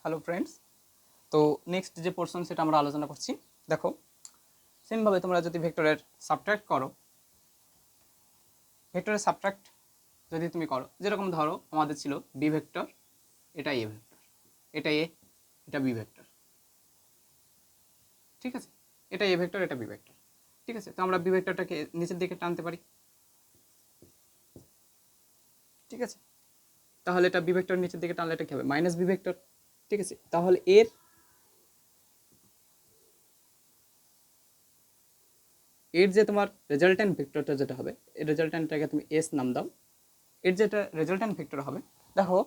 Hello friends. তো next যে portion সেটা আমরা আলোচনা করছি। দেখো, সেমভাবে তোমরা যদি ভেক্টরের সাবট্রাক্ট করো, ভেক্টরের সাবট্রাক্ট যদি তুমি করো, যেরকম ধরো আমাদের ছিল বি ভেক্টর, এটা এ ভেক্টর, এটা এ, এটা বি ভেক্টর, ঠিক আছে, এটা এ ভেক্টর, এটা বি ভেক্টর, ঠিক আছে। তো আমরা বি ভেক্টরটাকে নিচের দিকে টানতে পারি, ঠিক আছে। তাহলে এটা বি ভেক্টর নিচের দিকে টানলে এটা কি হবে? মাইনাস বি ভেক্টর, ঠিক আছে। তাহলে এর যে তোমার রেজাল্টেন্ট ভেক্টরটা যেটা হবে, এই রেজাল্টেন্টটাকে তুমি এস নাম দাও। এর যেটা রেজাল্টেন্ট ভেক্টর হবে, দেখো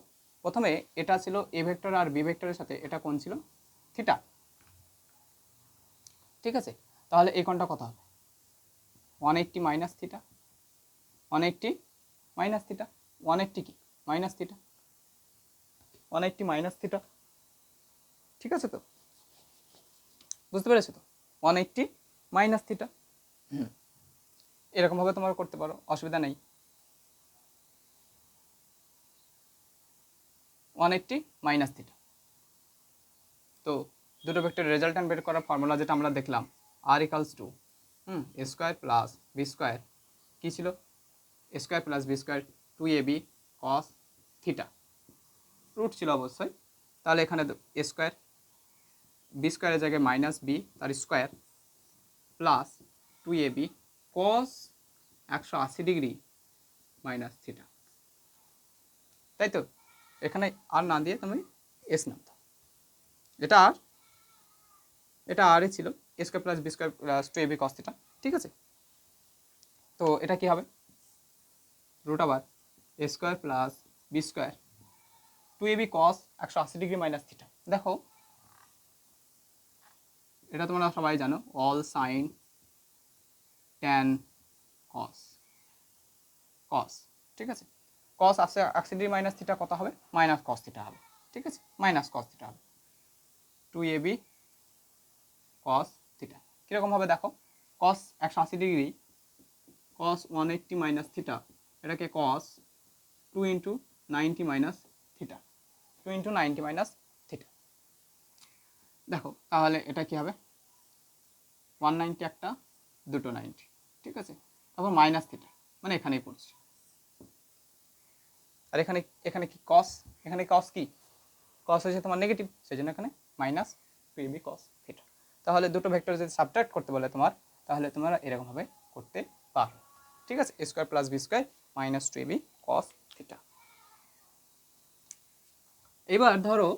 প্রথমে এটা ছিল এ ভেক্টর আর বি ভেক্টরের সাথে এটা কোণ ছিল থিটা, ঠিক আছে। তাহলে এই কোণটা কত হবে? 180 মাইনাস থিটা, 180 মাইনাস থিটা, 180 কি মাইনাস থিটা, 180 মাইনাস থিটা, ঠিক আছে। তো বুঝতে পেরেছো তো? 180 মাইনাস থিটা, এরকমভাবে তোমরা করতে পারো, অসুবিধা নেই। 180 মাইনাস থিটা। তো দুটো ভেক্টরের রেজাল্টেন্ট বের করার ফর্মুলা যেটা আমরা দেখলাম, আর equals to A square plus B square, কী ছিল? A square plus B square 2ab cos theta, root ছিল অবশ্যই। তাহলে এখানে এ স্কোয়ার, বি স্কোয়ারের জায়গায় মাইনাস বি তার square plus 2ab cos 180 degree minus theta, তাই তো? এখানে আর না দিয়ে তুমি এস নাম দাও। এটা আরই ছিল, A square plus B square plus 2ab cos theta, ঠিক আছে। তো এটা কি হবে? রুট আবার A square plus B square 2ab cos 180 degree minus theta. দেখো, এটা তোমরা সবাই জানো, all sin tan cos, cos, ঠিক আছে। কস 180 ডিগ্রি মাইনাস থিটা কত হবে? মাইনাস কস থিটা হবে, ঠিক আছে, মাইনাস কস থিটা হবে 2ab কস থিটা। কীরকম হবে দেখো, কস 180 ডিগ্রি, কস 180 মাইনাস থিটা, এটাকে কস 2 into 90 minus theta, 2 into 90 minus theta. দেখো তাহলে এটা কি হবে? 190 একটা, দুটো 90, ঠিক আছে। তারপর মাইনাস থিটা, মানে এখানেই পড়ছে। আর এখানে এখানে কি কস, এখানে কস কি, কস হয়েছে তোমার নেগেটিভ, সেই জন্য এখানে মাইনাস 2ab কস থিটা। তাহলে দুটো ভেক্টর যদি সাবট্রাক্ট করতে বলে তোমার, তাহলে তোমরা এরকমভাবে করতে পারো, ঠিক আছে। A square plus B square minus 2ab cos theta. এবার ধরো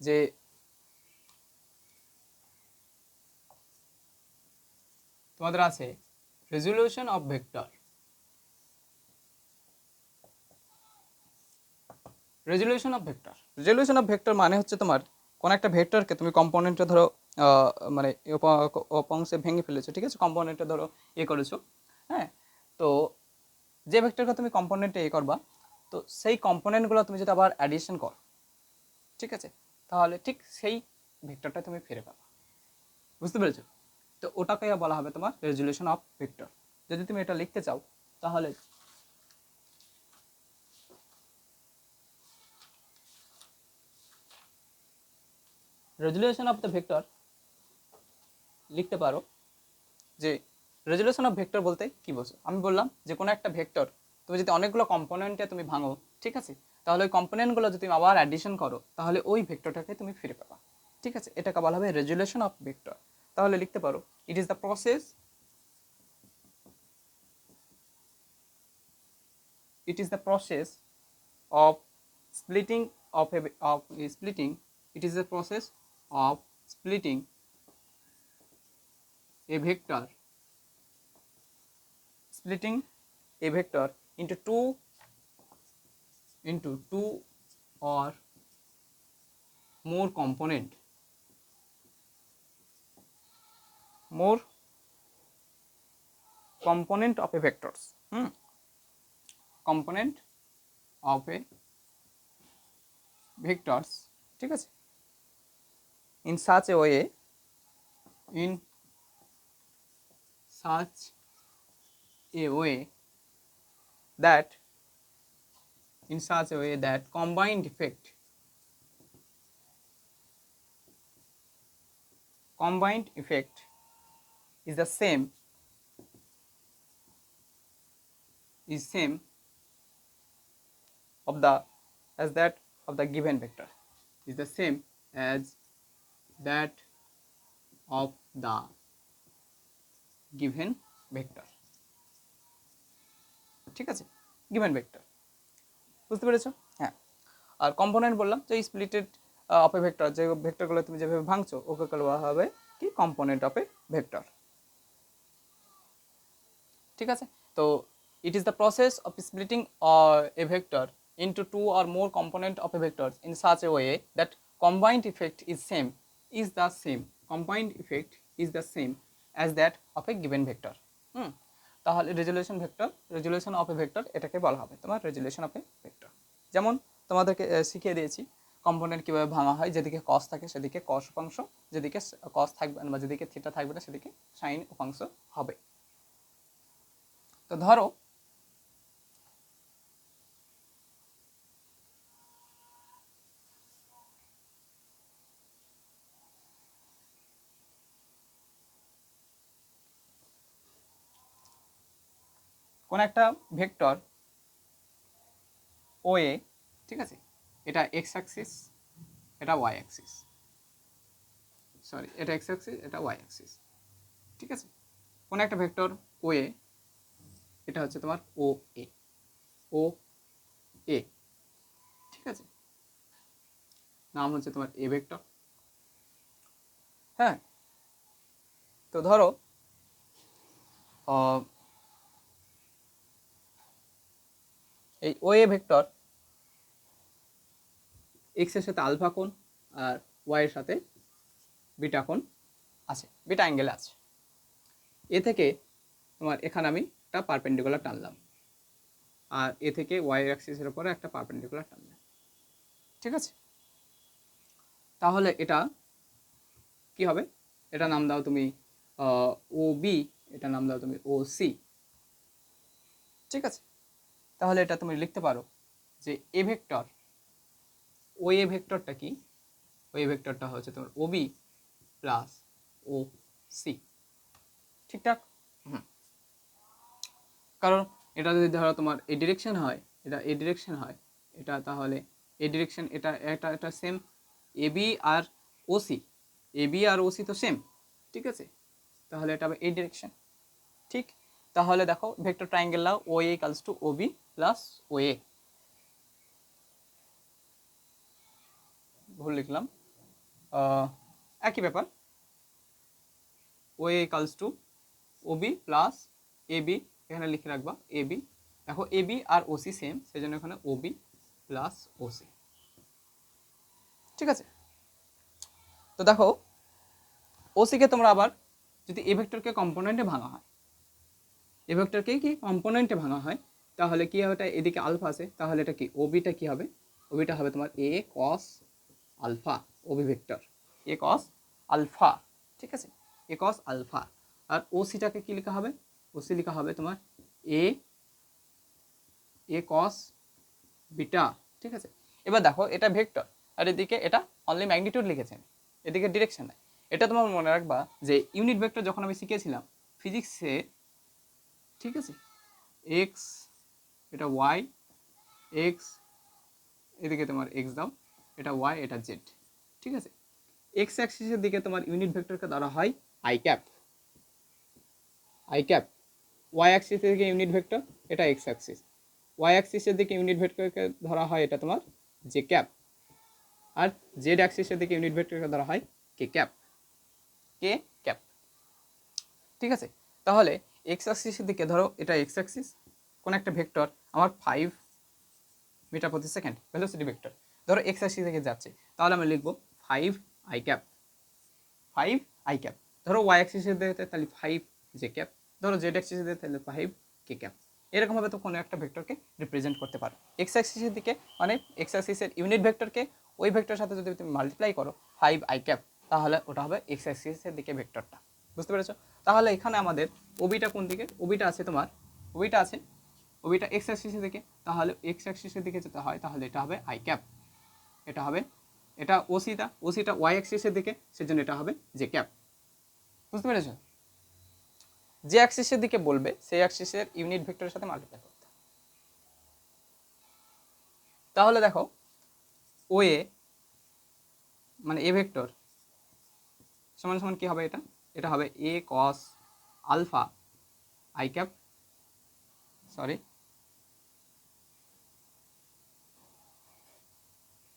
যে তোমাদের আছে resolution of vector. Resolution of vector, resolution of vector মানে হচ্ছে তোমার কোন একটা ভেক্টরকে তুমি কম্পোনেন্টে ধরো মানে অংশে ভেঙে ফেলেছো, ঠিক আছে, কম্পোনেন্টে ধরো করেছো, হ্যাঁ। তো যে ভেক্টরকে তুমি কম্পোনেন্টে করবা, তো সেই কম্পোনেন্টগুলো তুমি যদি আবার অ্যাডিশন করো, ঠিক আছে, তাহলে ঠিক সেই ভেক্টরটা তুমি ফিরে পাবা। বুঝতে পেরেছো? তো ওটাকে বলা হবে তোমার রেজলিউশন অফ ভেক্টর। যদি তুমি এটা লিখতে চাও, তাহলে রেজলিউশন অফ দ্য ভেক্টর লিখতে পারো যে রেজলিউশন অফ ভেক্টর বলতে কি বোঝো। আমি বললাম যে কোনো একটা ভেক্টর তুমি যদি অনেকগুলো কম্পোনেন্টে তুমি ভাঙো, ঠিক আছে, তাহলে ওই কম্পোনেন্টগুলো যদি তুমি আবার অ্যাডিশন করো, তাহলে ওই ভেক্টরটাকে তুমি ফিরে পাবা, ঠিক আছে। এটাকে বলা হবে রেজলিউশন অফ ভেক্টর। তাহলে লিখতে পারো, it is the process, it is the process of splitting of splitting, it is the process of splitting a vector, splitting a vector into two or more component, more component of a vectors, component of a vectors, ঠিক আছে, in such a way, in such a way that combined effect is the same of the as that of the given vector is the same as that of the given vector। ঠিক আছে, given vector বুঝতে পেরেছো? হ্যাঁ, আর component বললাম যে splitted of A vector, যে ভেক্টরগুলো তুমি যেভাবে ভাঙছো ওকে বলা হবে কি কম্পোনেন্ট অফ এ ভেক্টর। ঠিক আছে, তো it is the process of splitting A vector into two or more component of a vector in such a way that combined effect is the same as that of a given vector। তাহলে resolution of A vector এটাকে বলা হবে তোমার resolution of A vector. যেমন তোমাদেরকে শিখিয়ে দিয়েছি component কীভাবে ভাঙা হয়, যেদিকে কস থাকে সেদিকে কস উপাংশ, যেদিকে কস থাকবে না বা যেদিকে থিটা থাকবে না সেদিকে সাইন উপাংশ হবে। তো ধরো কোন একটা ভেক্টর ও এ, ঠিক আছে, এটা এক্স অ্যাক্সিস, এটা ওয়াই অ্যাক্সিস, সরি এটা এক্স অ্যাক্সিস, এটা ওয়াই অ্যাক্সিস। ঠিক আছে, কোন একটা ভেক্টর ও এ, এটা হচ্ছে তোমার ও এ, ঠিক আছে, নাম হচ্ছে তোমার এ ভেক্টর। হ্যাঁ, তো ধরো এই ও এ ভেক্টর এক্স এর সাথে আলফা কোণ আর ওয়াই এর সাথে বিটা কোণ আছে, বিটা অ্যাঙ্গেল আছে। এ থেকে তোমার এখানে আমি একটা পারপেন্ডিকুলার টানলাম আর এ থেকে ওয়াই অ্যাক্সিসের উপরে একটা পারপেন্ডিকুলার টানলাম। ঠিক আছে, তাহলে এটা কি হবে, এটা নাম দাও তুমি ও বি, এটা নাম দাও তুমি ও সি। ঠিক আছে, তাহলে এটা তুমি লিখতে পারো যে এ ভেক্টর, ও এ ভেক্টরটা কি, ও এ ভেক্টরটা হচ্ছে তোমার ও বি প্লাস ও সি। ঠিকঠাক? কারণ এটা যদি ধরো তোমার এই ডিরেকশন হয়, এটা এই ডিরেকশন হয়, এটা তাহলে এই ডিরেকশন এটা এটা এটা সেম, এ বি আর ও সি, এ বি আর ও সি তো সেম। ঠিক আছে, তাহলে এটা হবে এই ডিরেকশন। ঠিক, তাহলে দেখো vector triangle now O A equals to O B plus O A, ভুল লিখলাম, একই ব্যাপার, O A equals to O B plus A B, এখানে লিখে রাখবা এ বি। দেখো এ বি আর ও সি সেম, সেই জন্য এখানে O B plus O C. ঠিক আছে, তো দেখো ও সিকে তোমরা আবার যদি এ ভেক্টরকে কম্পোনেন্টে ভাঙা হয়, এ ভেক্টরকে কি কম্পোনেন্টে ভাঙা হয়, তাহলে কি হবে, এটা এদিকে আলফা আছে, তাহলে এটা কি ওবিটা কি হবে, ওবিটা হবে তোমার এ কস আলফা, ওবি ভেক্টর এ কস আলফা। ঠিক আছে, এ কস আলফা। আর ও সিটাকে কি লেখা হবে, ও সি লেখা হবে তোমার এ কস বিটা। ঠিক আছে, এবার দেখো এটা ভেক্টর আর এদিকে এটা অনলি ম্যাগনিটিউড লিখেছেন, এদিকে ডিরেকশন নাই। এটা তোমার মনে রাখবা যে ইউনিট ভেক্টর যখন আমি শিখেছিলাম ফিজিক্সে, ঠিক আছে, এক্স এটা ওয়াই, এক্স এদিকে তোমার এক্স দাও, এটা ওয়াই এটা জেড। ঠিক আছে, এক্স অ্যাক্সিসের দিকে তোমার ইউনিট ভেক্টরকে ধরা হয় আই ক্যাপ, ওয়াই অ্যাক্সিসের দিকে ইউনিট ভেক্টর এটা এক্স অ্যাক্সিস, ওয়াই অ্যাক্সিসের দিকে ইউনিট ভেক্টরকে ধরা হয় এটা তোমার জে ক্যাপ, আর জেড অ্যাক্সিসের দিকে ইউনিট ভেক্টরকে ধরা হয় কে ক্যাপ। ঠিক আছে, তাহলে এক্স অ্যাক্সিসের দিকে ধরো এটা এক্স অ্যাক্সিস, কোন একটা ভেক্টর আমার 5 মিটার প্রতি সেকেন্ড ভেলোসিটি ভেক্টর ধরো এক্স অ্যাক্সিস থেকে যাচ্ছে, তাহলে আমি লিখবো 5 আই ক্যাপ, ধরো ওয়াই অ্যাক্সিসের দিকে তাহলে 5 জে ক্যাপ, ধরো জেড অ্যাক্সিসের দিকে তাহলে 5 কে ক্যাপ। এরকমভাবে তো কোনো একটা ভেক্টরকে রিপ্রেজেন্ট করতে পারো। এক্স অ্যাক্সিসের দিকে মানে এক্স অ্যাক্সিসের ইউনিট ভেক্টরকে ওই ভেক্টরের সাথে যদি তুমি মাল্টিপ্লাই করো 5 আই ক্যাপ, তাহলে ওটা হবে এক্স অ্যাক্সিসের দিকে ভেক্টরটা। বুঝতে পেরেছো? তাহলে এখানে আমাদের ওবিটা কোন দিকে? ওবিটা আছে তোমার, ওবিটা এক্স অ্যাক্সিসের দিকে। তাহলে এক্স অ্যাক্সিসের দিকে যেতে হয়, তাহলে এটা হবে আই ক্যাপ, এটা হবে, এটা ওসিটা ওয়াই অ্যাক্সিসের দিকে, সেজন্য এটা হবে জে ক্যাপ। বুঝতে পেরেছো? যে অ্যাক্সিসের দিকে বলবে সেই অ্যাক্সিসের ইউনিট ভেক্টরের সাথে মাল্টিপ্লাই করতে। তাহলে দেখো ও এ মানে এ ভেক্টর সমান সমান কি হবে? এটা হবে a cos alpha i cap, sorry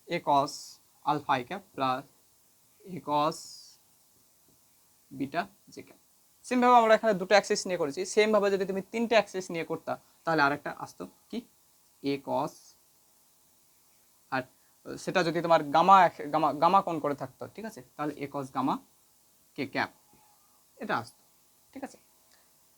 a cos alpha i cap plus a cos beta j cap. সেমভাবে আমরা এখানে দুটো অ্যাক্সিস নিয়ে করেছি, সেমভাবে যদি তুমি তিনটে অ্যাক্সিস নিয়ে করতা তাহলে আরেকটা আসতো কি এ কস, আর সেটা যদি তোমার গামা গামা গামা কোণ করে থাকতো, ঠিক আছে, তাহলে এ কস গামা কে ক্যাপ, এটা আসতো। ঠিক আছে,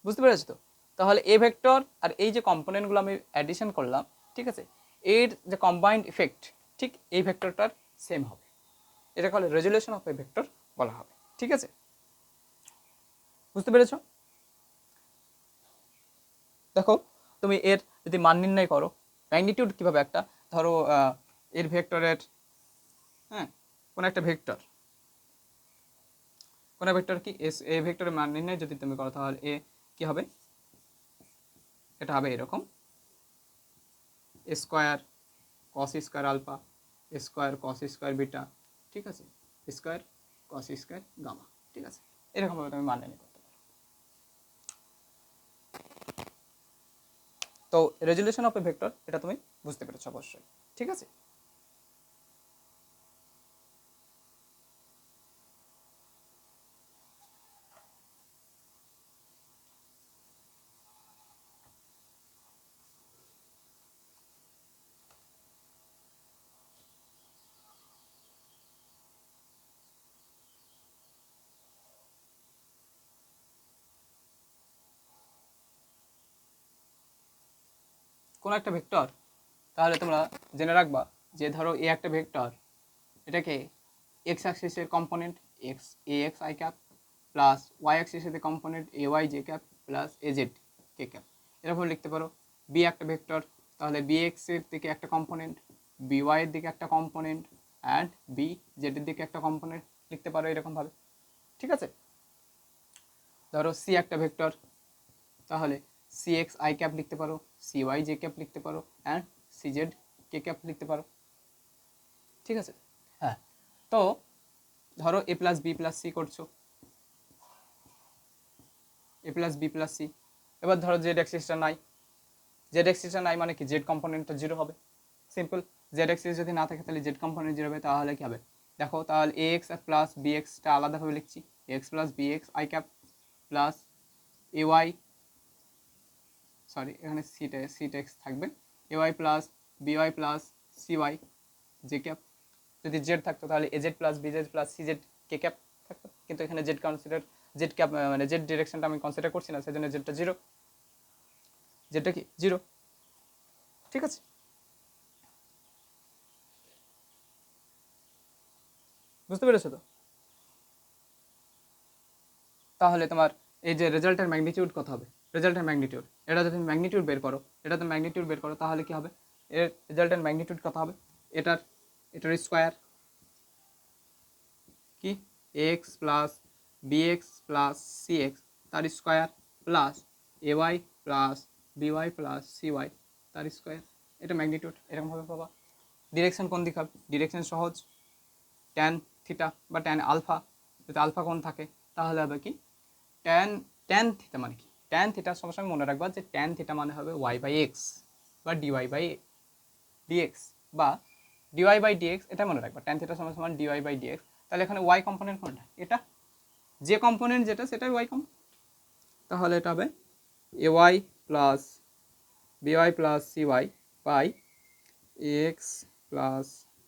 বুঝতে পেরেছো তো? তাহলে এ ভেক্টর আর এই যে কম্পোনেন্টগুলো আমি অ্যাডিশন করলাম, ঠিক আছে, এর যে কম্বাইন্ড ইফেক্ট ঠিক এই ভেক্টরটার সেম হবে, এটাকে হলে রেজুলেশন অফ এ ভেক্টর বলা হবে। ঠিক আছে, বুঝতে পেরেছো? দেখো তুমি এর যদি মান নির্ণয় করো, ম্যাগনিটিউড কীভাবে, একটা ধরো এর ভেক্টরের, হ্যাঁ, কোনো একটা ভেক্টর, কোনো ভেক্টর কি এস এ ভেক্টরের মান নির্ণয় যদি তুমি করো, তাহলে এ কি হবে? এটা হবে এরকম square cos square alpha square cos square beta, ঠিক আছে, স্কোয়ার কস স্কোয়ার গামা। ঠিক আছে, এরকমভাবে তুমি মান নির্ণয় করতে পারো। তো রেজুলেশন অফ এ ভেক্টর এটা তুমি বুঝতে পেরেছো অবশ্যই। ঠিক আছে, কোনো একটা ভেক্টর, তাহলে তোমরা জেনে রাখবা যে ধরো এ একটা ভেক্টর, এটাকে এক্স অ্যাক্সিসের component x a x I cap plus y অ্যাক্সিসের component a y j cap plus a Z K cap, এরকম লিখতে পারো। বি একটা ভেক্টর, তাহলে বি এক্সের দিকে একটা কম্পোনেন্ট, বি ওয়াইয়ের দিকে একটা কম্পোনেন্ট অ্যান্ড বি জেডের দিকে একটা কম্পোনেন্ট লিখতে পারো এরকমভাবে। ঠিক আছে, ধরো সি একটা ভেক্টর, তাহলে সি এক্স আই ক্যাপ লিখতে পারো, সি ওয়াই জে ক্যাপ লিখতে পারো and C Z K cap লিখতে পারো। ঠিক আছে, হ্যাঁ, তো ধরো A plus B plus C করছো, A plus B plus C, এবার ধরো জেড অ্যাক্সিসটা নাই, জেড অ্যাক্সিসটা নাই মানে কি জেড কম্পোনেন্টটা জিরো হবে, সিম্পল। জেড অ্যাক্সিস যদি না থাকে তাহলে জেড কম্পোনেন্ট জিরো হবে, তাহলে কি হবে দেখো, তাহলে এ এক্স প্লাস বি এক্সটা আলাদাভাবে লিখছি, x plus b x I cap plus a y, sorry এখানে সিটা এক্স থাকবে, a y plus b y plus c y j cap, যদি জেড থাকতো তাহলে a z plus b z plus c Z K cap থাকতো, কিন্তু এখানে z consider, z cap মানে জেড ডিরেকশনটা আমি কনসিডার করছি না, সেজন্য জেডটা জিরো, জেডটা কি জিরো। ঠিক আছে, বুঝতে পেরেছো তো? তাহলে তোমার এই যে রেজাল্টের ম্যাগনিটিউড কত হবে, রেজাল্টের ম্যাগনিটিউড, এটা যদি ম্যাগনিটিউড বের করো, এটাতে ম্যাগনিটিউড বের করো, তাহলে কি হবে, এর রেজাল্টের ম্যাগনিটিউড কত হবে, এটার এটার স্কোয়ার কি x plus b x plus c x তার square plus a y plus b y plus c y তার স্কোয়ার, এটা ম্যাগনিটিউড এরকমভাবে পাবা। ডিরেকশন কোন দিক হবে, ডিরেকশন সহজ, ট্যান থিটা বা ট্যান আলফা, যদি আলফা কোণ থাকে তাহলে হবে কি ট্যান, ট্যান থিটা মানে কি, ট্যান থিটার সঙ্গে সঙ্গে মনে রাখবা যে ট্যান থিটা মানে হবে ওয়াই বাই এক্স বা ডিওয়াই বাই ডিএক্স বা ডিওয়াই বাই ডিএক্স, এটা মনে রাখবা, ট্যান থিটার সমান সমান ডিওয়াই বাই ডিএক্স। তাহলে এখানে ওয়াই কম্পোনেন্ট কোনটা, এটা যে কম্পোনেন্ট যেটা সেটাই ওয়াই কম্পোনেন্ট, তাহলে এটা হবে a y plus b y plus c y by x plus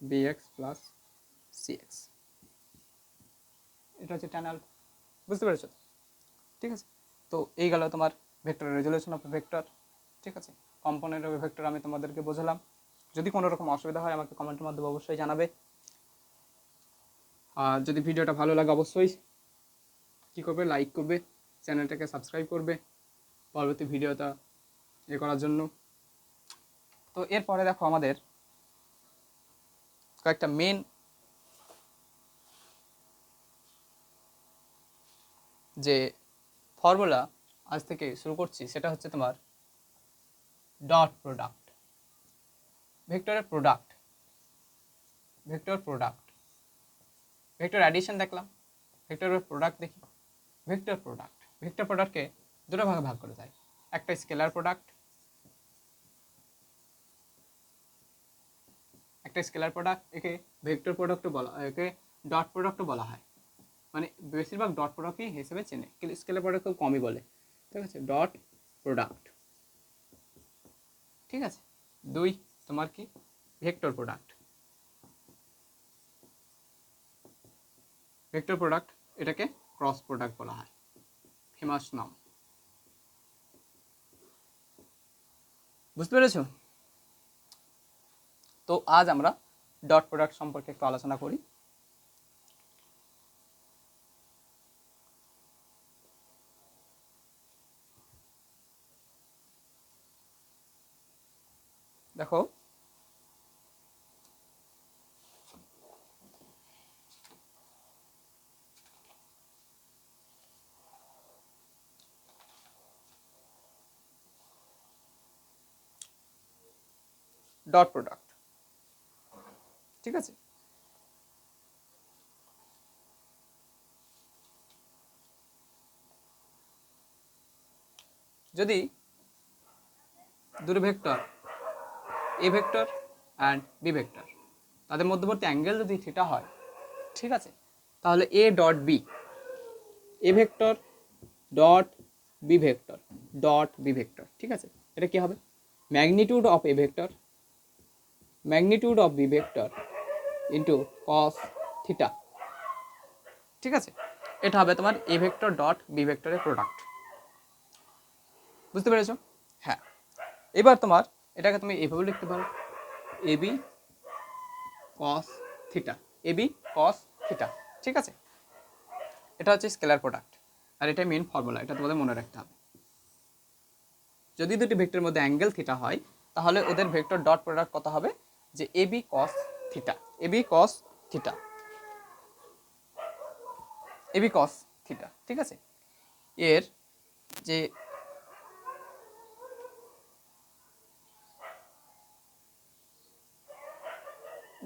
b x plus c x, এটা হচ্ছে ট্যান আলফা। বুঝতে পেরেছো? ঠিক আছে, তো এই গেল তোমার ভেক্টর রেজুলেশন অফ ভেক্টর। ঠিক আছে, কম্পোনেন্ট অফ ভেক্টর আমি তোমাদেরকে বোঝালাম। যদি কোনো রকম অসুবিধা হয় আমাকে কমেন্টের মাধ্যমে অবশ্যই জানাবে, আর যদি ভিডিওটা ভালো লাগে অবশ্যই কী করবে? লাইক করবে, চ্যানেলটাকে সাবস্ক্রাইব করবে পরবর্তী ভিডিওটা করার জন্য। তো এরপরে দেখো আমাদের কয়েকটা মেন যে ফর্মুলা আজ থেকে শুরু করছি সেটা হচ্ছে তোমার ডট প্রোডাক্ট, ভেক্টরের product, vector product, vector addition দেখলাম, ভেক্টরের প্রোডাক্ট দেখি। ভেক্টর প্রোডাক্ট, ভেক্টর প্রোডাক্টকে দুটো ভাগে ভাগ করা যায়, একটা স্কেলার প্রোডাক্ট, একটা স্কেলার প্রোডাক্ট, একে ভেক্টর প্রোডাক্টও বলা, একে ডট প্রোডাক্টও বলা হয়। মানে বেশিরভাগ ডট প্রোডাক্টই হিসেবে চেনে, স্কেলার প্রোডাক্ট খুব কমই বলে। ঠিক আছে, ডট প্রোডাক্ট। ঠিক আছে, দুই তোমার কি ভেক্টর প্রোডাক্ট। ভেক্টর প্রোডাক্ট এটাকে ক্রস প্রোডাক্ট বলা হয়, ফেমাস নাম। বুঝতে পেরেছো? তো আজ আমরা ডট প্রোডাক্ট সম্পর্কে একটু আলোচনা করি। দেখো ডট প্রোডাক্ট, ঠিক আছে, যদি দুটো vector A vector and B vector, তাদের মধ্যবর্তী অ্যাঙ্গেল যদি থিটা হয়, ঠিক আছে, তাহলে এ dot B, A vector dot B vector dot B vector, ঠিক আছে, এটা কি হবে? Magnitude of A vector, magnitude of B vector into cos theta. ঠিক আছে, এটা হবে তোমার এ ভেক্টর ডট বি ভেক্টরের প্রোডাক্ট। বুঝতে পেরেছো? হ্যাঁ, এবার তোমার এটাকে তুমি এভাবে লিখতে পারো, A B cos theta, A B cos theta. ঠিক আছে, এটা হচ্ছে স্কেলার প্রোডাক্ট, আর এটা মেন ফর্মুলা, এটা তোমাদের মনে রাখতে হবে। যদি দুটি ভেক্টরের মধ্যে অ্যাঙ্গেল থিটা হয়, তাহলে ওদের ভেক্টর ডট প্রোডাক্ট কত হবে? যে A B cos theta, A B cos theta, A B cos theta. ঠিক আছে, এর যে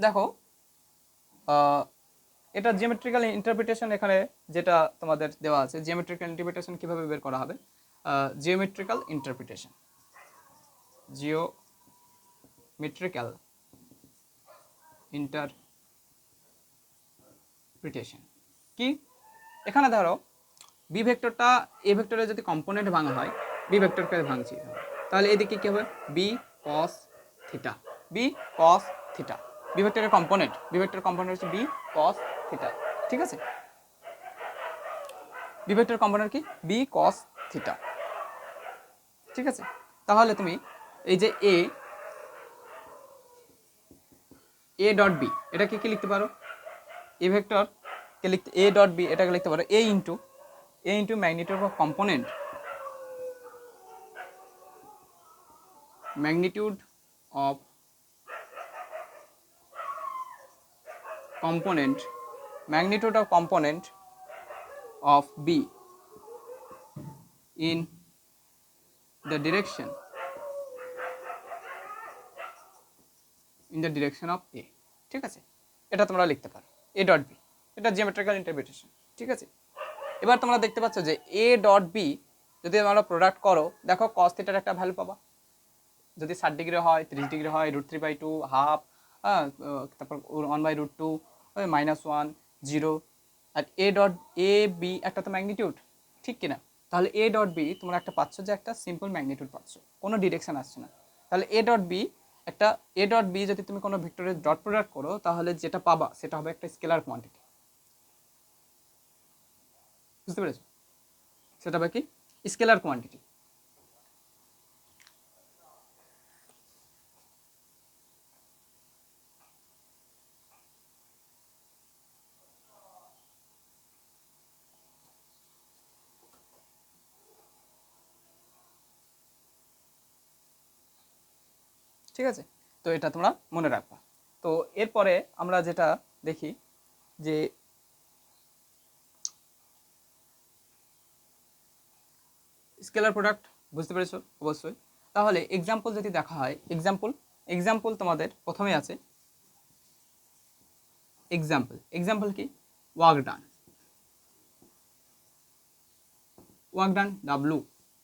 দেখো এটা জিওমেট্রিক্যাল ইন্টারপ্রিটেশন, এখানে যেটা তোমাদের দেওয়া আছে, জিওমেট্রিক্যাল ইন্টারপ্রিটেশন কীভাবে বের করা হবে? জিওমেট্রিক্যাল ইন্টারপ্রিটেশন, জিওমেট্রিক্যাল ইন্টারপ্রিটেশন কি? এখানে ধরো বি ভেক্টরটা এ ভেক্টরে যদি কম্পোনেন্ট ভাঙা হয়, বি ভেক্টরকে ভাঙছি, তাহলে এদিকে কী হবে? B cos theta, B cos theta, B ভেক্টরের কম্পোনেন্ট, বি ভেক্টরের কম্পোনেন্ট হচ্ছে বি কস থিটা। ঠিক আছে, বি ভেক্টরের কম্পোনেন্ট কি? B cos theta. ঠিক আছে, তাহলে তুমি এই যে এ ডট বি, এটাকে কি লিখতে পারো? এ ভেক্টরকে লিখতে, এ ডট বি এটাকে লিখতে পারো a into magnitude of component, magnitude of component, magnitude of component of B in the direction of A। ঠিক আছে, এটা তোমরা লিখতে পারো এ ডট বি, এটা জিওমেট্রিক্যাল ইন্টারপ্রিটেশন। ঠিক আছে, এবার তোমরা দেখতে পাচ্ছ যে এ ডট বি যদি তোমরা প্রোডাক্ট করো, দেখো কস থিটার একটা ভ্যালু পাবা। যদি 60 ডিগ্রি হয়, 30 ডিগ্রি হয়, √3/2, হাফ, তারপর 1/√2, -1, 0, আর এ ডট এ বি একটা তো ম্যাগনিটিউড, ঠিক কিনা? তাহলে এ ডট বি তোমরা একটা পাচ্ছ যে একটা সিম্পল ম্যাগনিটিউড পাচ্ছ, কোনো ডিরেকশন আসছে না। তাহলে এ ডট বি একটা, এ ডট বি যদি তুমি কোনো ভেক্টরের ডট প্রোডাক্ট করো, তাহলে যেটা পাবা সেটা হবে একটা স্কেলার কোয়ান্টিটি। বুঝতে পেরেছো? সেটা হবে কি? Scalar quantity. ঠিক আছে, তো এটা তোমরা মনে রাখবা। তো এরপরে আমরা যেটা দেখি যে স্কেলার প্রোডাক্ট, বুঝতে পেরেছো অবশ্যই। তাহলে এক্সাম্পল যদি দেখা হয়, এক্সাম্পল তোমাদের প্রথমে আছে এক্সাম্পল কি, work done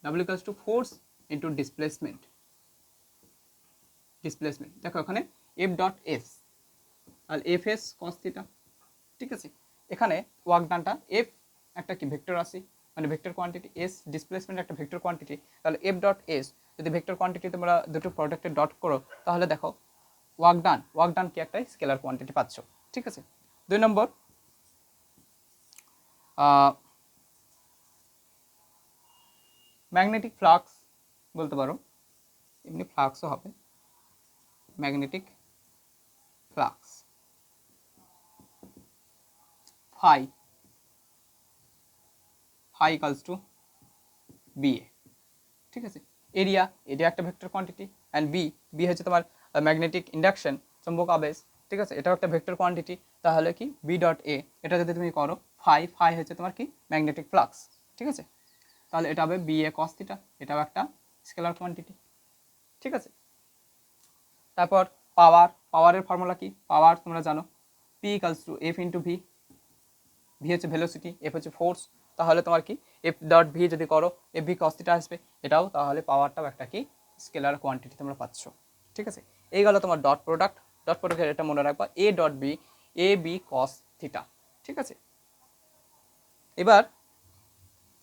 W equals to force into displacement. দেখো এখানে এফ ডট এস আর এফ এস কস থিটা, ঠিক আছে। এখানে ওয়ার্ক ডানটা এফ একটা কি ভেক্টর রাশি, মানে ভেক্টর কোয়ান্টিটি, এস ডিসপ্লেসমেন্ট একটা ভেক্টর কোয়ান্টিটি, তাহলে এফ ডট এস যদি ভেক্টর কোয়ান্টিটি তোমরা দুটো প্রোডাক্টে ডট করো তাহলে দেখো ওয়ার্ক ডান কি একটা স্কেলার কোয়ান্টিটি পাচ্ছ, ঠিক আছে। 2 নম্বর ম্যাগনেটিক ফ্লাক্স বলতে পারো, এমনি ফ্লাক্সও হবে, magnetic flux phi equals to BA, ঠিক আছে। এরিয়া একটা ভেক্টর কোয়ান্টিটি, অ্যান্ড বি হচ্ছে তোমার ম্যাগনেটিক ইন্ডাকশন, চুম্বক আবেশ, ঠিক আছে, এটাও একটা ভেক্টর কোয়ান্টিটি। তাহলে কি বি ডট এ, এটা যদি তুমি করো ফাই হচ্ছে তোমার কি ম্যাগনেটিক ফ্লাক্স, ঠিক আছে। তাহলে এটা হবে বি এ কস থিটা, এটাও একটা স্কেলার কোয়ান্টিটি, ঠিক আছে। তারপর পাওয়ারের ফর্মুলা কি, পাওয়ার তোমরা জানো, P equals two F into V হচ্ছে ভেলোসিটি, এফ হচ্ছে ফোর্স। তাহলে তোমার কি এফ ডট ভি যদি করো এফ ভি কস থিটা আসবে, এটাও তাহলে পাওয়ারটাও একটা কি স্কেলার কোয়ান্টিটি তোমরা পাচ্ছ, ঠিক আছে। এই গেল তোমার ডট প্রোডাক্টের, এটা মনে রাখবা A dot B, A B cos theta, ঠিক আছে। এবার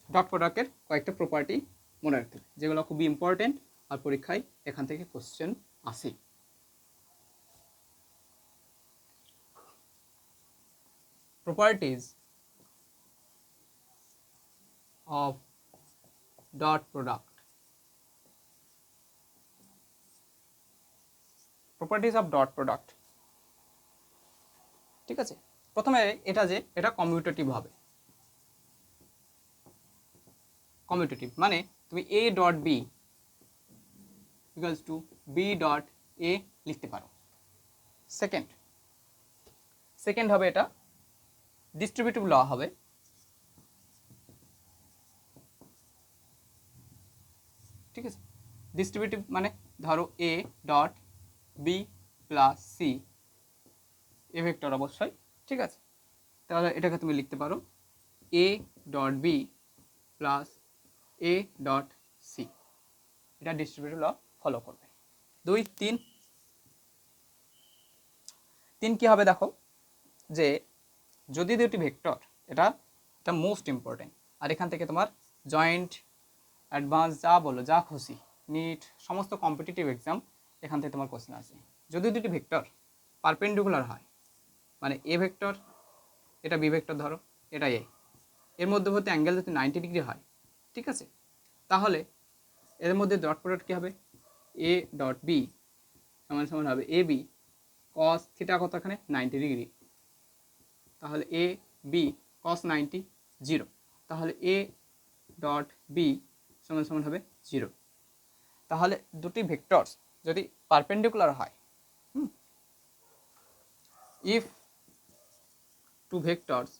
ডট প্রোডাক্টের কয়েকটা প্রপার্টি মনে রাখতে হবে যেগুলো খুবই ইম্পর্টেন্ট, আর পরীক্ষায় এখান থেকে কোশ্চেন আসে। properties of dot product, ঠিক আছে। প্রথমে এটা কমিউটেটিভ মানে তুমি A dot B equals to B dot A লিখতে পারো। সেকেন্ড হবে এটা ডিস্ট্রিবিউটিভ ল হবে, ঠিক আছে। ডিস্ট্রিবিউটিভ মানে ধরো A dot B plus C, A vector অবশ্যই, ঠিক আছে। তাহলে এটাকে তুমি লিখতে পারো A dot B plus A dot C, এটা ডিস্ট্রিবিউটিভ ল ফলো করবে। 2 3 কি হবে দেখো, যে যদি দুটি ভেক্টর, এটা মোস্ট ইম্পর্টেন্ট, আর এখান থেকে তোমার জয়েন্ট অ্যাডভান্স যা বলো যা খুশি, নিট সমস্ত কম্পিটিটিভ এক্সাম এখান থেকে তোমার কোশ্চেন আসে। যদি দুটি ভেক্টর পারপেন্ডিকুলার হয়, মানে এ ভেক্টর, এটা বি ভেক্টর ধরো, এটা এর মধ্যবর্তী অ্যাঙ্গেল যদি 90 ডিগ্রি হয়, ঠিক আছে, তাহলে এর মধ্যে ডট প্রোডাক্ট কী হবে, এ ডট বি সমান হবে এ বি কস থিটা কত এখানে 90 ডিগ্রি, তাহলে এ বি কস 90 0, তাহলে এ ডট বি সমান হবে 0। তাহলে দুটি ভেক্টরস যদি পারপেন্ডিকুলার হয়, if two vectors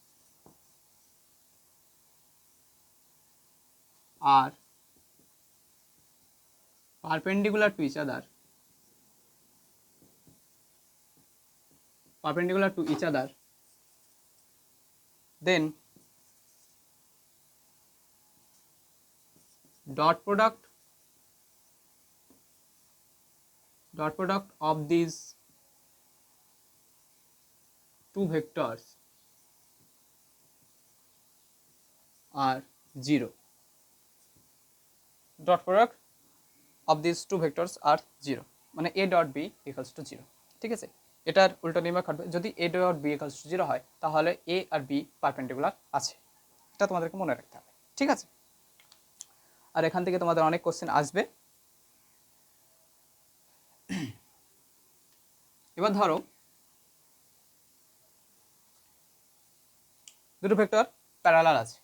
are perpendicular to each other, then dot product of these two vectors are 0. Dot product of these two vectors are 0, মানে a dot b equals to 0, ঠিক আছে। এটার উল্টো নিয়মে খাটবে, যদি a dot b equals to 0 হয় তাহলে a R b perpendicular আছে, এটা তোমাদেরকে মনে রাখতে হবে, ঠিক আছে। আর এখান থেকে তোমাদের অনেক কোশ্চেন আসবে। এবার ধরো দুটো ভেক্টর প্যারালাল আছে,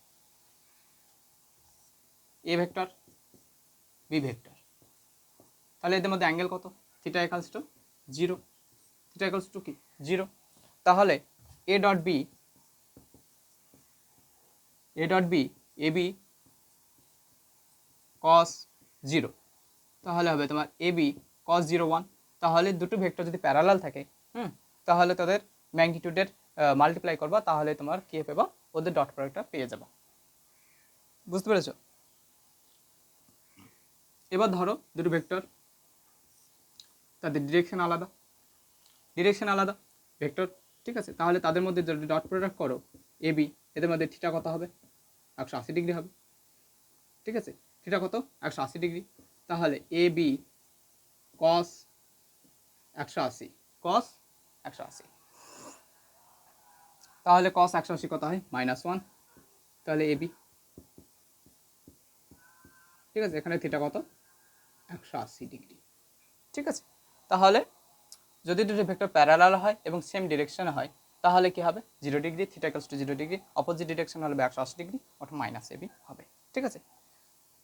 এ ভেক্টর বি ভেক্টর, তাহলে এদের মধ্যে অ্যাঙ্গেল কত, θ theta equals to 0, theta equals to কি 0। তাহলে এ dot B A B cos 0, তাহলে হবে তোমার এ বি কস 0 1। তাহলে দুটো ভেক্টর যদি প্যারালাল থাকে তাহলে তাদের ম্যাগনিটিউডের মাল্টিপ্লাই করবা, তাহলে তোমার কি পেবা, ওদের ডট প্রোডাক্টটা পেয়ে যাবা। বুঝতে পেরেছো? এবার ধরো দুটো ভেক্টর, তাদের ডিরেকশন আলাদা ভেক্টর, ঠিক আছে। তাহলে তাদের মধ্যে যদি ডট প্রোডাক্ট করো এ বি, এদের মধ্যে থিটা কত হবে, 180 ডিগ্রি হবে, ঠিক আছে। থিটা কত, 180 ডিগ্রি। তাহলে এ বি কস 180, তাহলে কস 180 কত হয়, -1। তাহলে এ বি, ঠিক আছে। এখানে থিটা কত, 180 ডিগ্রি, ঠিক আছে। তাহলে যদি দুটো ভেক্টর প্যারালাল হয় এবং সেম ডিরেকশনে হয় তাহলে কি হবে, 0 degree, theta equals to 0 degree, opposite direction হলে 180 ডিগ্রি, অর্থাৎ মাইনাস এবি হবে, ঠিক আছে।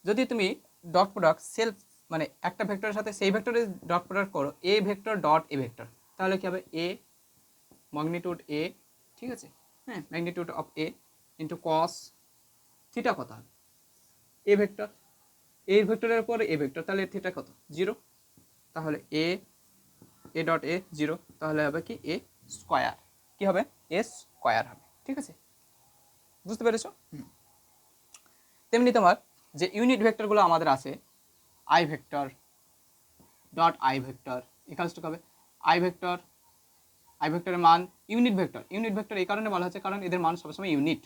যদি তুমি ডট প্রোডাক্ট সেলফ মানে একটা ভেক্টরের সাথে সেই ভেক্টরের ডট প্রোডাক্ট করো এ ভেক্টর ডট এ ভেক্টর, তাহলে কি হবে, এ ম্যাগনিটিউড এ, ঠিক আছে, হ্যাঁ, magnitude of A into cos theta কত হবে, এ ভেক্টর, এ ভেক্টরের উপর এ ভেক্টর, তাহলে থিটা কত 0। তাহলে এ ডট এ 0, তাহলে হবে কি এ স্কোয়ার, কি হবে, এ স্কোয়ার হবে, ঠিক আছে। বুঝতে পেরেছো? তেমনি তোমার যে ইউনিট ভেক্টরগুলো আমাদের আছে, I vector dot I vector equals two হবে আই ভেক্টরের মান ইউনিট ভেক্টর এই কারণে বলা হচ্ছে কারণ এদের মান সবসময় ইউনিট,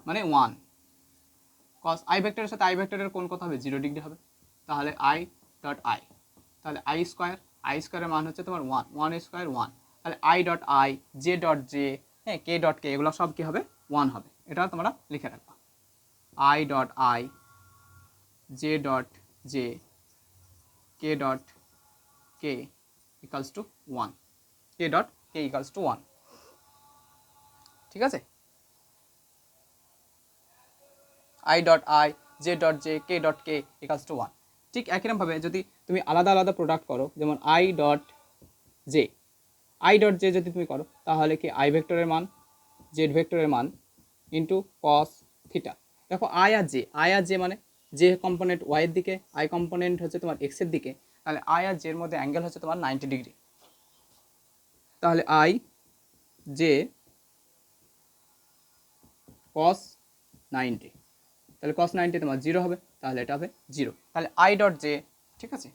মানে 1। কস আই ভেক্টরের সাথে আই ভেক্টরের কোণ কত হবে, 0 ডিগ্রি হবে। তাহলে আই ডট আই, তাহলে আই স্কোয়ারের মান হচ্ছে তোমার 1 স্কোয়ার 1। তাহলে I dot I, J dot J, হ্যাঁ, কে ডট কে, এগুলো সব কি হবে, 1 হবে। এটা তোমরা লিখে রাখবা, I dot I, J dot J, K dot K equals two 1, K dot K equals two 1, ঠিক আছে। I dot I, J dot J, K dot K equals two 1। ঠিক একইরকমভাবে যদি তুমি আলাদা আলাদা প্রোডাক্ট করো, যেমন আই ডট জে যদি তুমি করো তাহলে কি আই ভেক্টরের মান জেড ভেক্টরের মান ইন্টু কস থিটা। দেখো আই আর জে মানে জে কম্পোনেন্ট ওয়াইয়ের দিকে, আই কম্পোনেন্ট হচ্ছে তোমার এক্সের দিকে, তাহলে আই আর জের মধ্যে অ্যাঙ্গেল হচ্ছে তোমার 90 ডিগ্রি। তাহলে আই জে কস 90, তাহলে কস 90 তোমার 0 হবে, তাহলে এটা হবে 0। তাহলে আই ডট জে, ঠিক আছে,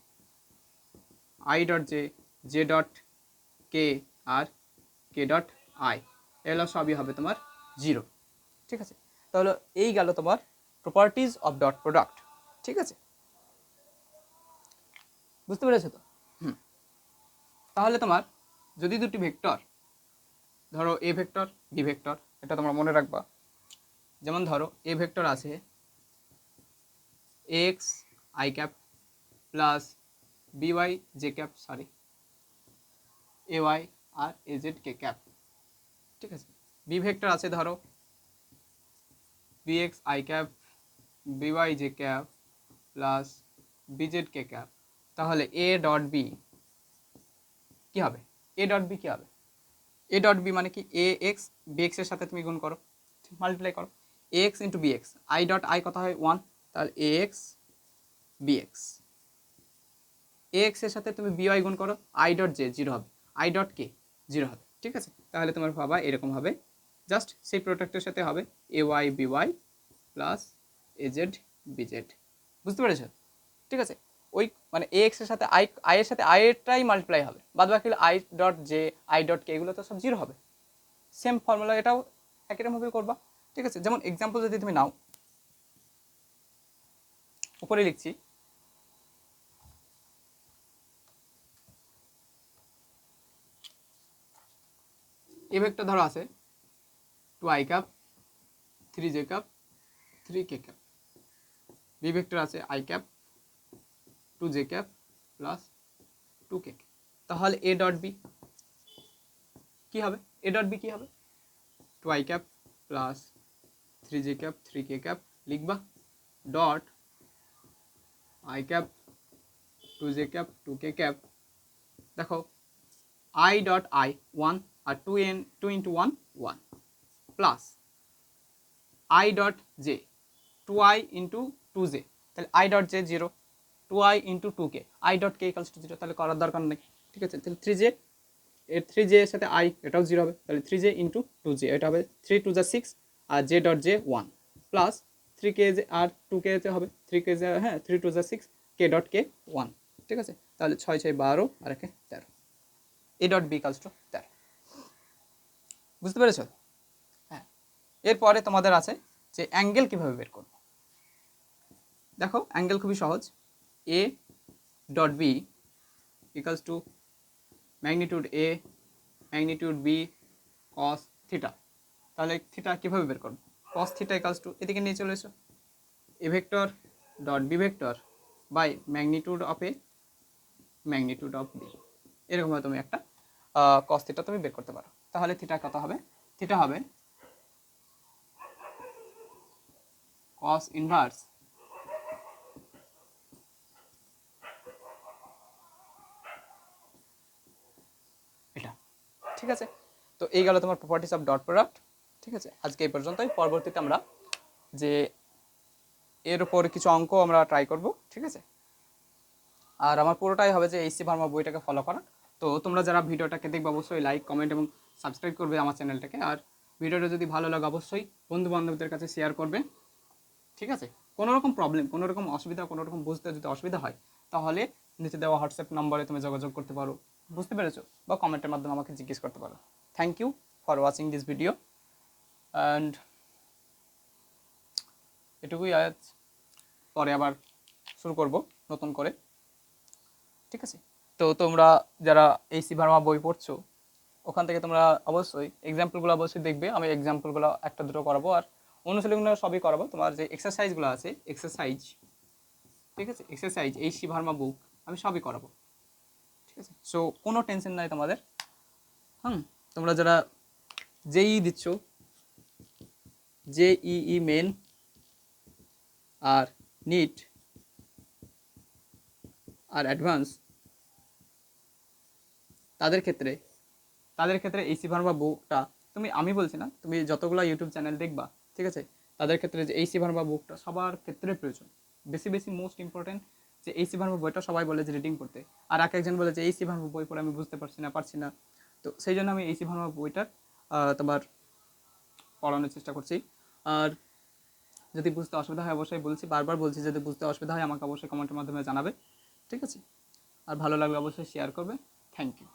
I dot J, J dot K আর কে ডট আই, এগুলো সবই হবে তোমার 0, ঠিক আছে। তাহলে এই গেল তোমার প্রপার্টিজ অফ ডট প্রোডাক্ট, ঠিক আছে। বুঝতে পেরেছো তো? তাহলে তোমার যদি দুটি ভেক্টর, ধরো এ ভেক্টর বি ভেক্টর, এটা তোমরা মনে রাখবা। যেমন ধরো এ ভেক্টর আছে X I cap plus B Y J cap, sorry A Y আর এ জেড কে ক্যাপ, ঠিক আছে। বি ভেক্টর আছে ধরো B X I cap B Y J cap plus B Z K cap. তাহলে এ ডট বি কী হবে, এ ডট বি কী হবে, এ ডট বি মানে কি, এ এক্স বি এক্সের সাথে তুমি গুণ করো, মাল্টিপ্লাই করো, a x into b x, i dot i কত হয় 1, তাহলে a x b x, a এক্সের সাথে তুমি বি ওয়াই গুণ করো, আই ডট জে 0 হবে, আই ডট কে 0 হবে, ঠিক আছে। তাহলে তোমার ভাবা এরকম হবে, জাস্ট সেই প্রোডাক্টের সাথে হবে a y b y plus a z b z. বুঝতে পেরেছো? ঠিক আছে। ওই মানে এ এক্সের সাথে আই এর সাথে আই এরটাই মাল্টিপ্লাই হবে, বাদ বাকি i dot j i dot k এগুলো তো সব 0 হবে। সেম ফর্মুলা এটাও একইরকমভাবে করবা, ঠিক আছে। যেমন এক্সাম্পল যদি তুমি নাও, উপরে লিখছি, এ ভেক্টর ধরো আছে 2i cap 3j cap 3k cap, B vector আছে i cap 2j cap plus 2k cap. তাহলে এ ডট বি কী হবে, এ ডট বি কী হবে, 2i cap plus 3j cap 3k cap লিখবা, dot i cap 2j cap 2k cap, দেখো I dot I 1 আর 2 into 1 1 plus I dot j 2i into 2j, তাহলে I dot j 0, 2i into 2k, I dot k equals to 0, তাহলে করার দরকার নেই। ঠিক আছে, তাহলে 3j এর 3j এর সাথে I এটাও 0 হবে, তাহলে 3j into 2j, এটা হবে 3 2 6 আর j dot j 1 plus 3k আর 2k তে হবে 3k, হ্যাঁ 3 2 6 k ডট k 1। ঠিক আছে, তাহলে 6 6 12 আর 1 13, a dot b equals two 13। বুঝতে পেরেছো? হ্যাঁ, এরপরে তোমাদের আছে যে অ্যাঙ্গেল কীভাবে বের করবো। দেখো অ্যাঙ্গেল খুবই সহজ, a dot b equals two magnitude a magnitude b cos theta. তাহলে থিটা কীভাবে বের করবো, cos থিটা ইকালস টু, এদিকে নিয়ে চলে এসো, a vector dot b vector by magnitude of a magnitude of b, এরকমভাবে তুমি একটা cos থিটা তুমি বের করতে পারো। তাহলে থিটা কত হবে, থিটা হবে cos ইনভার্স এটা। ঠিক আছে, তো এই গেল তোমার প্রপার্টিস অফ ডট প্রোডাক্ট। ঠিক আছে, আজকে এই পর্যন্তই। পরবর্তীতে আমরা যে এর উপর কিছু অঙ্ক আমরা ট্রাই করব। ঠিক আছে, আর আমার পুরোটাই হবে যে এইচসি ভার্মা বইটাকে ফলো করা। তো তোমরা যারা ভিডিওটাকে দেখবে অবশ্যই লাইক কমেন্ট এবং সাবস্ক্রাইব করবে আমার চ্যানেলটাকে, আর ভিডিওটা যদি ভালো লাগে অবশ্যই বন্ধু বান্ধবদের কাছে শেয়ার করবে। ঠিক আছে, কোনো রকম প্রবলেম, কোনো রকম অসুবিধা, কোনো রকম বুঝতে যদি অসুবিধা হয় তাহলে নিচে দেওয়া হোয়াটসঅ্যাপ নম্বরে তুমি যোগাযোগ করতে পারো, বুঝতে পেরেছো, বা কমেন্টের মাধ্যমে আমাকে জিজ্ঞেস করতে পারো। Thank you for watching this video and এটুকুই। আজ পরে আবার শুরু করব নতুন করে। ঠিক আছে, তো তোমরা যারা এইচসি ভার্মা বই পড়ছো ওখান থেকে তোমরা অবশ্যই এক্সাম্পলগুলো অবশ্যই দেখবে, আমি এক্সাম্পলগুলো একটা দুটো করাবো আর অনুশীলনগুলো সবই করাবো। তোমার যে এক্সারসাইজগুলো আছে এক্সারসাইজ, ঠিক আছে, এক্সারসাইজ এইচসি ভার্মা বুক আমি সবই করাবো। ঠিক আছে, সো কোনো টেনশন নাই তোমাদের। তোমরা যারা জেই দিচ্ছ, জেইই মেন আর নিট আর অ্যাডভান্স, তাদের ক্ষেত্রে এইচসি ভার্মা বুকটা তুমি, আমি বলছি না, তুমি যতগুলো ইউটিউব চ্যানেল দেখবা, ঠিক আছে, তাদের ক্ষেত্রে যে এইচসি ভার্মা বুকটা সবার ক্ষেত্রে প্রয়োজন, বেশি মোস্ট ইম্পর্টেন্ট। যে এইচসি ভার্মা বইটা সবাই বলে যে রিডিং করতে, আর এক একজন বলে যে এইচসি ভার্মা বই পড়ে আমি বুঝতে পারছি না। তো সেই জন্য আমি এইচসি ভার্মা বইটার তোমার পড়ানোর চেষ্টা করছি। আর যদি বুঝতে অসুবিধা হয় অবশ্যই বলছি, বারবার বলছি, যদি বুঝতে অসুবিধা হয় আমাকে অবশ্যই কমেন্টের মাধ্যমে জানাবে। ঠিক আছে, আর ভালো লাগলে অবশ্যই শেয়ার করবে। Thank you.